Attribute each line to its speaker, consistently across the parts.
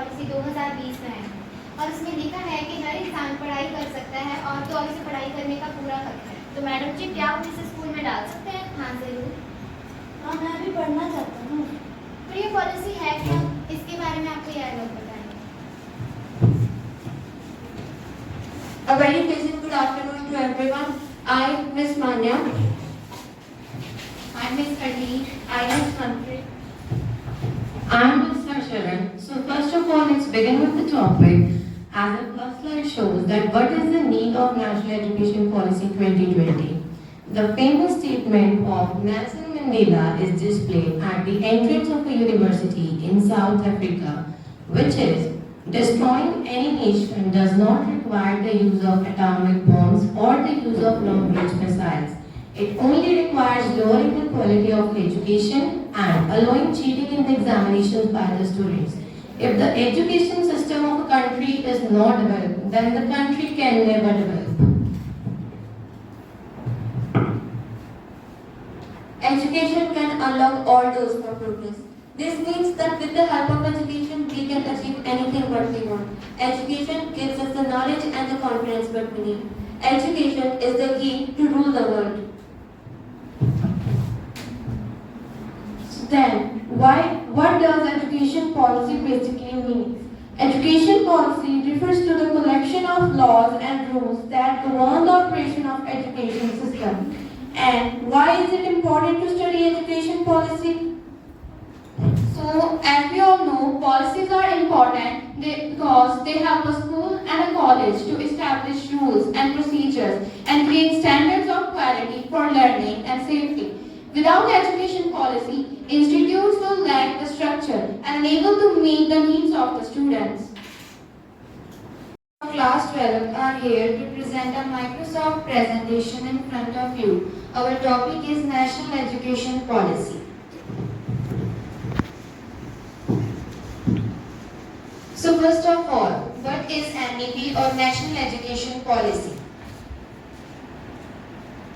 Speaker 1: Policy 2020 में आई है और उसमें लिखा है कि हर इंसान पढ़ाई कर सकता है और तो और इसे पढ़ाई करने का पूरा हक है। तो मैडम जी, क्या आप इसे स्कूल में डाल सकते हैं? हाँ ज़रूर।
Speaker 2: हाँ, मैं भी पढ़ना चाहता हूँ।
Speaker 1: तो ये पॉलिसी है क्या, इसके बारे में आपको यह लोग बताएंगे।
Speaker 3: A very pleasant good afternoon to everyone. I, Miss Manya.
Speaker 1: I Miss Harneet.
Speaker 3: I am Arshpreet.
Speaker 4: I'm Mr. Sharan. So first of all, let's begin with the topic. As the first slide shows that what is the need of National Education Policy 2020. The famous statement of Nelson Mandela is displayed at the entrance of a university in South Africa, which is, destroying any nation does not require the use of atomic bombs or the use of long-range missiles. It only requires lowering the quality of education and allowing cheating in the examinations by the students. If the education system of a country is not developed, then the country can never develop.
Speaker 3: Education can unlock all doors for progress. This means that with the help of education, we can achieve anything what we want. Education gives us the knowledge and the confidence what we need. Education is the key to rule the world.
Speaker 2: Then, what does education policy basically mean? Education policy refers to the collection of laws and rules that govern the operation of education system. And why is it important to study education policy? So, as we all know, policies are important because they help a school and a college to establish rules and procedures and create standards of quality for learning and safety. Without education policy, institutes will lack the structure and unable to meet the needs of the students. Class 12 are here to present a Microsoft presentation in front of you. Our topic is National Education Policy. So first of all, what is NEP or National Education Policy?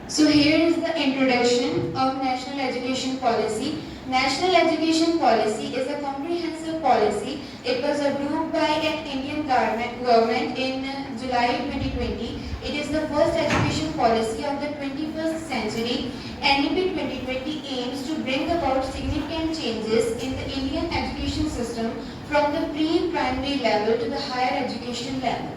Speaker 2: So here is the introduction of National Education Policy. National Education Policy is a comprehensive policy. It was approved by an Indian government in July 2020. It is the first education policy of the 21st century. NEP 2020 aims to bring about significant changes in the Indian education system from the pre-primary level to the higher education level.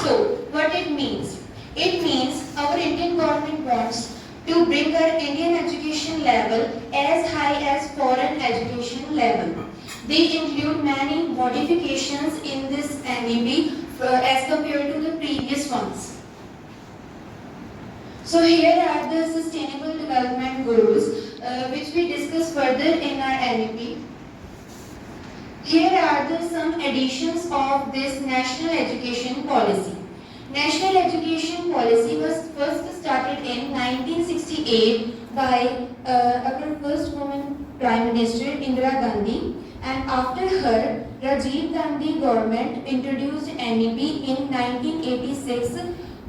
Speaker 2: So, what it means? It means our Indian government wants to bring our Indian education level as high as foreign education level. They include many modifications in this NEP as compared to the previous ones. So here are the sustainable development goals which we discuss further in our NEP. Here are some additions of this National Education Policy. National Education Policy was first started in 1968 by our first woman Prime Minister Indira Gandhi, and after her Rajiv Gandhi government introduced NEP in 1986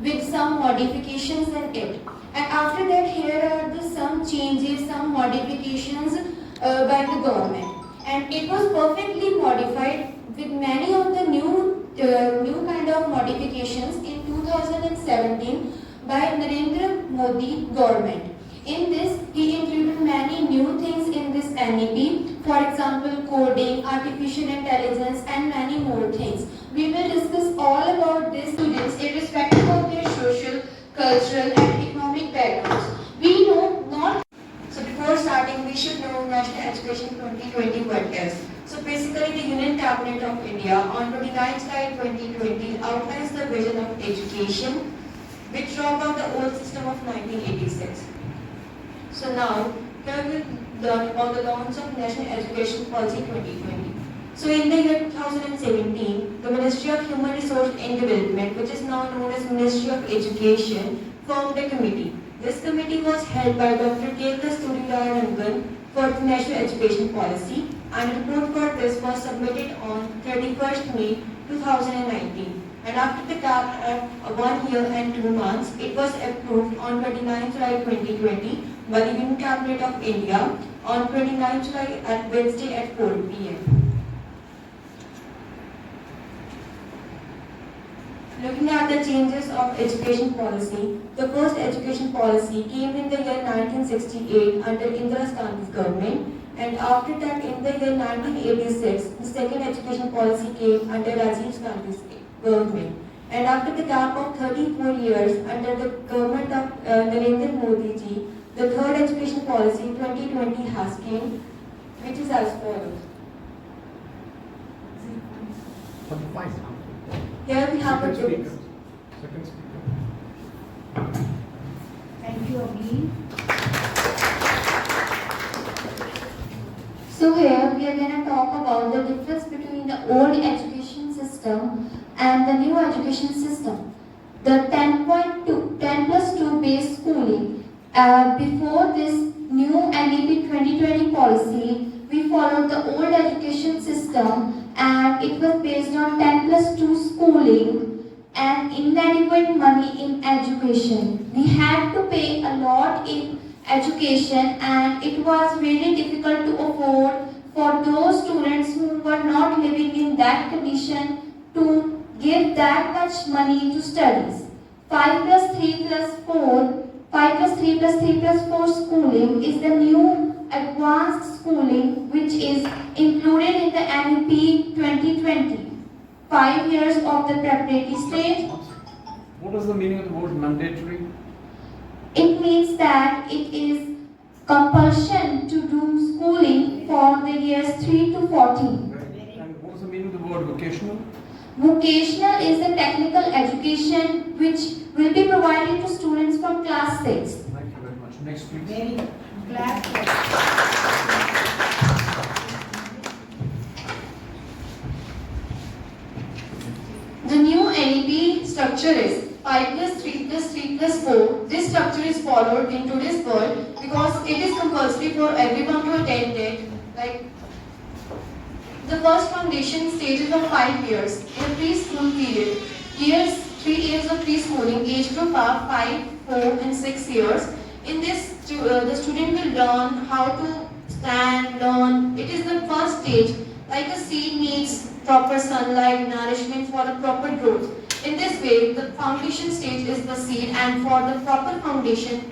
Speaker 2: with some modifications in it. And after that, here are some changes, some modifications by the government. And it was perfectly modified with many of the new kind of modifications in 2017 by Narendra Modi government. In this, he included many new things in this NEP, for example, coding, artificial intelligence, and many more things. We will discuss all about these students irrespective of their social, cultural, and economic backgrounds. We know not. So before starting, we should know National Education 2020 what is. So basically, the Union Cabinet of India on 29 July 2020 outlines the vision of education, which dropped out the old system of 1986. So now, here we learn about the launch of National Education Policy 2020. So in the year 2017, the Ministry of Human Resource and Development, which is now known as Ministry of Education, formed a committee. This committee was held by Dr. K.K. Rangan for the National Education Policy, and a report for this was submitted on 31st May 2019. And after the gap of 1 year and 2 months, it was approved on 29 July 2020 by the Union Cabinet of India on 29 July at Wednesday at 4 p.m.
Speaker 3: Looking at the changes of education policy, the first education policy came in the year 1968 under Indira Gandhi's government, and after that in the year 1986, the second education policy came under Rajiv Gandhi's government. And after the gap of 34 years under the government of Narendra Modi ji, the third education policy 2020 has came, which is as follows. Here we have a
Speaker 5: Second
Speaker 3: list.
Speaker 5: speaker.
Speaker 6: Thank you, Avleen.
Speaker 2: So here we are going to talk about the difference between the old education system and the new education system. The 10+2 based schooling. Before this new NEP 2020 policy, we followed the old education system and it was based on 10+2 schooling and inadequate money in education. We had to pay a lot in education and it was really difficult to afford for those students who were not living in that condition to give that much money to studies. 5+3+4 schooling is the new advanced schooling which is included in the NEP 2020. 5 years of the preparatory stage.
Speaker 5: What is the meaning of the word mandatory?
Speaker 2: It means that it is compulsion to do schooling for the years 3 to 14.
Speaker 5: And what is the meaning of the word vocational?
Speaker 2: Vocational is the technical education which will be provided to students from class 6.
Speaker 5: Thank you very much. Next, please.
Speaker 6: Very glad.
Speaker 7: The new NEP structure is 5+3+3+4. This structure is followed in today's world because it is compulsory for everyone to attend it. Like the first foundation stage is of 5 years in a preschool period. 3 years of preschooling, age group are 5, 4 and 6 years. In this, the student will learn how to stand, learn. It is the first stage. Like a seed needs proper sunlight, nourishment for the proper growth. In this way, the foundation stage is the seed, and for the proper foundation,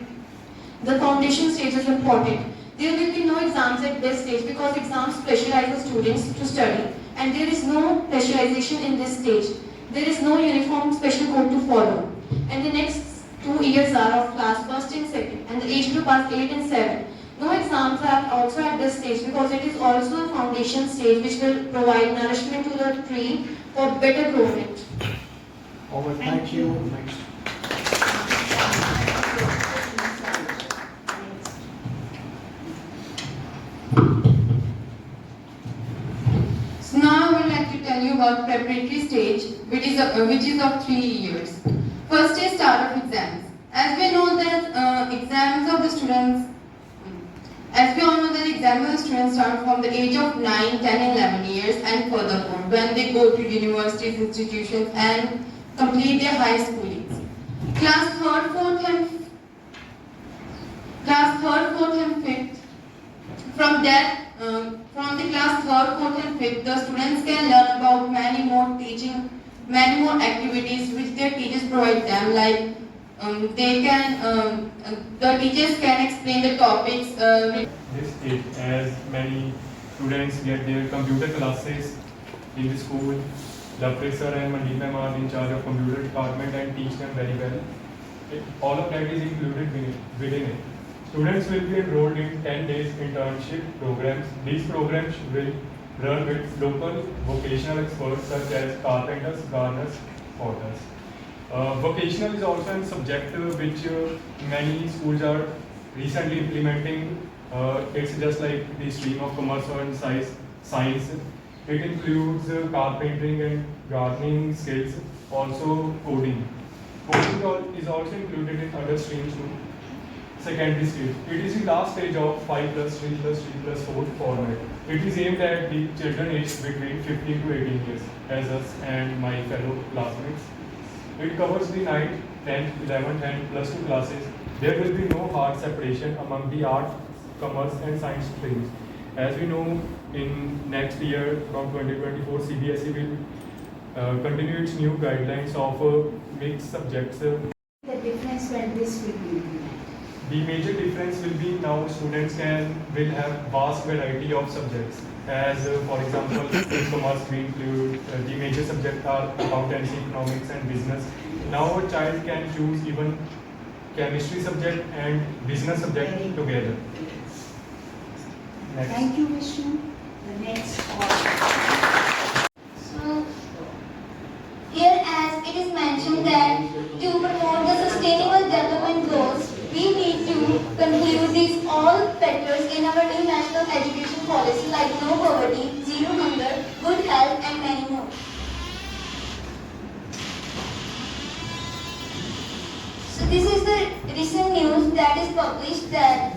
Speaker 7: the foundation stage is important. There will be no exams at this stage because exams pressurize the students to study, and there is no pressurization in this stage. There is no uniform special code to follow. And the next 2 years are of class 1st and 2nd, and the age group are 8 and 7. No exams are also at this stage because it is also a foundation stage which will provide nourishment to the tree for better growth.
Speaker 5: All right, thank you. Next.
Speaker 7: So now I would like to tell you about preparatory stage, which is of 3 years. First is start of exams. As we know that exams of the students, start from the age of 9, 10, 11 years and furthermore when they go to universities, institutions and complete their high schooling. Class 3rd, 4th and 5th. From the class 3rd, 4th and 5th, the students can learn about many more activities which their teachers provide them. Like the teachers can explain the topics.
Speaker 8: This stage, as many students get their computer classes in the school, the professor and Mandeep ma'am are in charge of computer department and teach them very well. All of that is included within it. Students will be enrolled in 10 days internship programs. These programs will run with local vocational experts such as carpenters, gardeners, potters. Vocational is also a subject which many schools are recently implementing. It's just like the stream of commerce and science. It includes carpentering and gardening skills, also coding. Coding is also included in other streams too. Secondary stage. It is the last stage of 5+3+3+4 format. It is aimed at the children aged between 15 to 18 years, as us and my fellow classmates. It covers the 9th, 10th, 11th and +2 classes. There will be no hard separation among the art, commerce and science streams. As we know, in next year from 2024, CBSE will continue its new guidelines of mixed subjects.
Speaker 6: The difference when this will be implemented.
Speaker 8: The major difference will be now students will have vast variety of subjects. As for example, in commerce we include the major subjects are accountancy, economics, and business. Now a child can choose even chemistry subject and business subject
Speaker 6: Very good.
Speaker 8: together. Next.
Speaker 6: Thank you, Vishnu. The next order.
Speaker 2: So, here as it is mentioned that to promote the sustainable development goals, we need to conclude these all factors in our new national education policy like no poverty, zero hunger, good health, and many more. So this is the recent news that is published that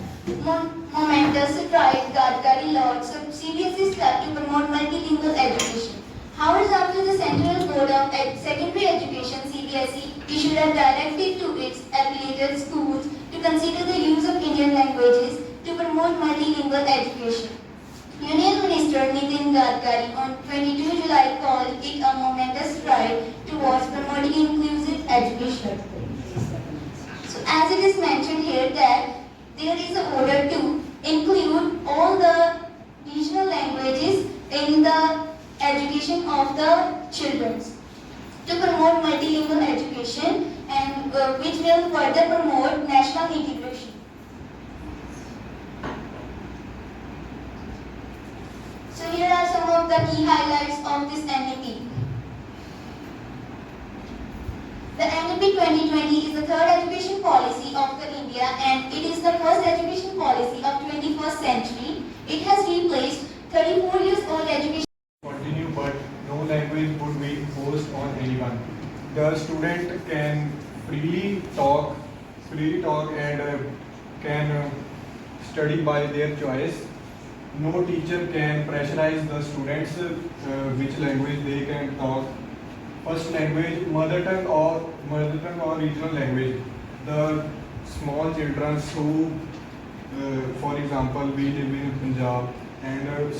Speaker 2: momentous stride Gadkari lauds of CBSE step to promote multilingual education. Hours after the Central Board of Secondary Education (CBSE) issued a directive to its affiliated schools to consider the use of Indian languages to promote multilingual education. Union Minister Nitin Gadkari on 22 July called it a momentous stride towards promoting inclusive education. So as it is mentioned here that there is an order to include all the regional languages in the education of the children to promote multilingual education and which will further promote national integration. So here are some of the key highlights of this NEP. The NEP 2020 is the third education policy of the India and it is the first education policy of 21st century. It has replaced 34 years old education.
Speaker 8: Continue, but no language would be imposed on anyone. The student can freely talk and can study by their choice. No teacher can pressurize the students which language they can talk. First language, mother tongue or regional language. The small children who, for example, we live in Punjab and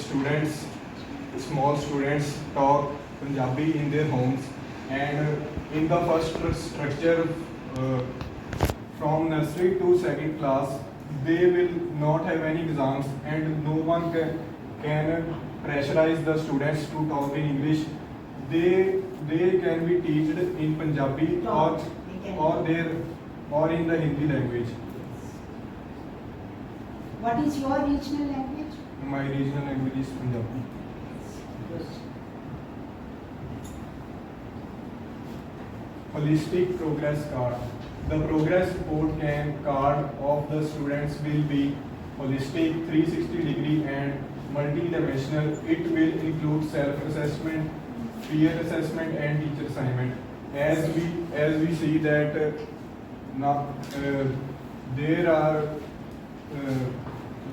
Speaker 8: small students talk Punjabi in their homes, and in the first structure from nursery to second class they will not have any exams and no one can pressurize the students to talk in English. They can be taught in Punjabi or in the Hindi language.
Speaker 6: What is your regional language?
Speaker 8: My regional language is Punjabi. Holistic progress card. The progress report card of the students will be holistic, 360-degree and multi-dimensional. It will include self-assessment, peer assessment and teacher assignment. As we see that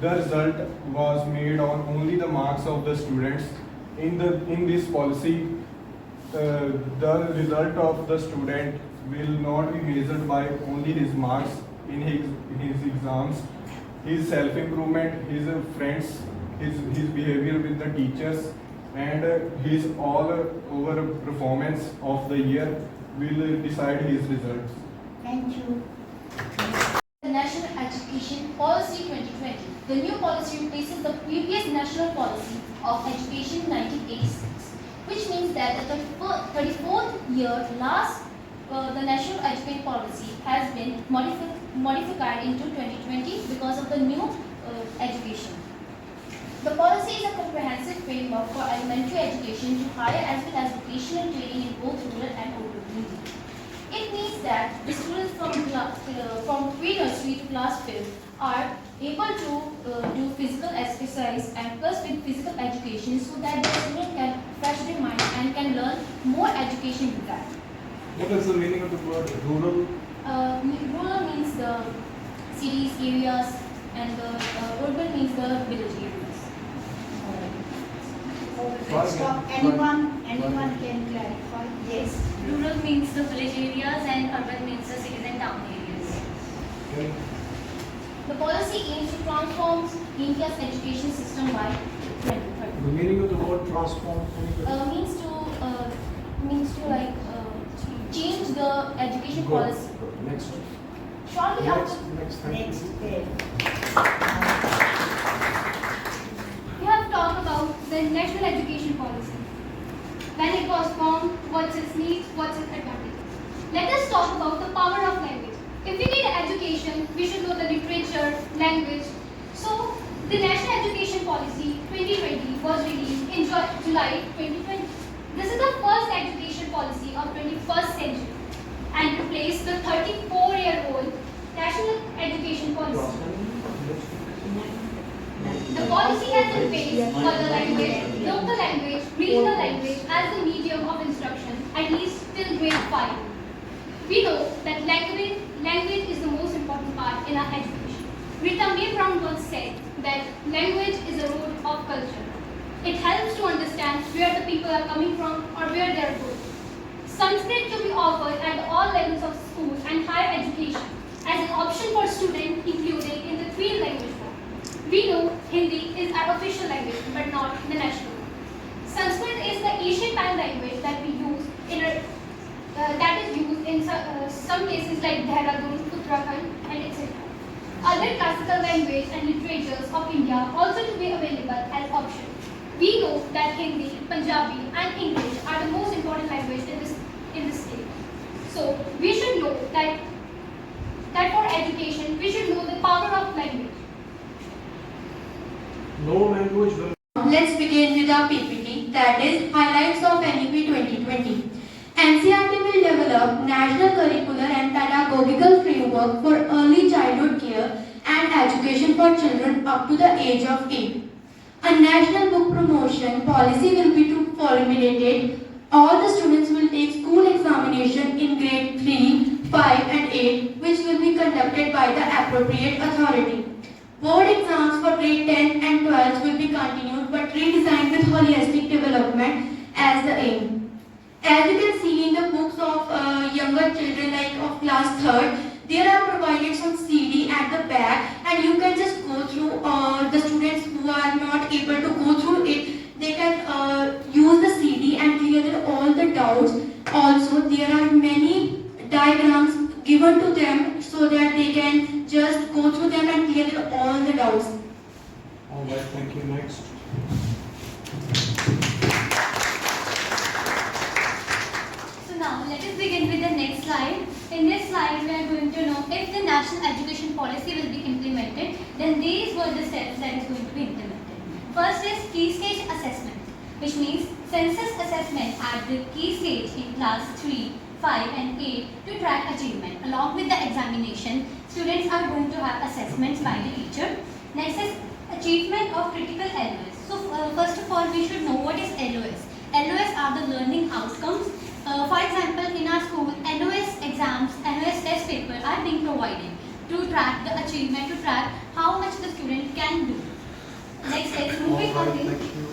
Speaker 8: the result was made on only the marks of the students. In this policy, the result of the student will not be measured by only his marks in his exams. His self-improvement, his friends, his behavior with the teachers, and his all-over performance of the year will decide his results.
Speaker 6: Thank you.
Speaker 1: The National Education Policy 2020. The new policy replaces the previous national policy of education 1986, which means that the 34th year last the national education policy has been modified into 2020 because of the new education. The policy is a comprehensive framework for elementary education to higher as well as vocational training in both rural and urban communities. It means that the students from pre-nursery to class 5 are able to do physical exercise and plus with physical education so that the student can refresh their mind and can learn more education with that.
Speaker 5: What is the meaning of the word rural?
Speaker 1: Rural means the cities, areas, and the urban means the village areas.
Speaker 6: Stop. Anyone can clarify? Yes.
Speaker 1: Rural means the village areas and urban means the cities and town areas.
Speaker 5: Okay.
Speaker 1: The policy aims to transform India's education system by 2030.
Speaker 5: The meaning of the word transform?
Speaker 1: means to like change the education
Speaker 5: Go.
Speaker 1: policy.
Speaker 5: Next.
Speaker 1: Shortly after,
Speaker 5: Next. Thank
Speaker 6: Next,
Speaker 5: you.
Speaker 6: page.
Speaker 1: we have talked about the national education policy. When it was formed, what's its needs, what's its advantages. Let us talk about the power of language. If we need education, we should know the literature, language. So, the National Education Policy 2020 was released in July 2020. This is the first education policy of 21st century and replaced the 34-year-old National Education Policy. The policy has been based for the language, local language, regional language as the medium of instruction, at least till grade 5. We know that language is the most important part in our education. Rita Mae Brown once said that language is a road of culture. It helps to understand where the people are coming from or where they are going. Sanskrit to be offered at all levels of school and higher education as an option for students included in the 3 language form. We know Hindi is our official language but not the national one. Sanskrit is the Asian Pan language that we use in that is used in some places like Dehradun, Uttarakhand and etc. Other classical language and literatures of India also to be available as option. We know that Hindi, Punjabi and English are the most important language in this state. So we should know that for education we should know the power of language.
Speaker 5: No language will.
Speaker 7: Let's begin with our PPT, that is highlights of NEP 2020. NCERT will develop national curricular and pedagogical framework for early childhood care and education for children up to the age of 8. A national book promotion policy will be to formulated. All the students will take school examination in grade 3, 5 and 8 which will be conducted by the appropriate authority. Board exams for grade 10 and 12 will be continued but redesigned with holistic development as the aim. As you can see in the books of younger children like of class 3rd, there are provided some CD at the back and you can just go through. The students who are not able to go through it, they can use the CD and clear all the doubts. Also, there are many diagrams given to them so that they can just go through them and clear all the doubts.
Speaker 5: Alright, thank you. Next.
Speaker 1: So now let us begin with the next slide. In this slide we are going to know if the national education policy will be implemented, then these were the steps that is going to be implemented. First is key stage assessment, which means census assessment at the key stage in class 3, 5 and 8 to track achievement. Along with the examination, students are going to have assessments by the teacher. Next is achievement of critical LOS. So first of all we should know what is LOS. LOS are the learning outcomes. For example, in our school, LOS exams, LOS test paper are being provided to track the achievement, to track how much the student can do. Next is moving on.
Speaker 5: Thank you.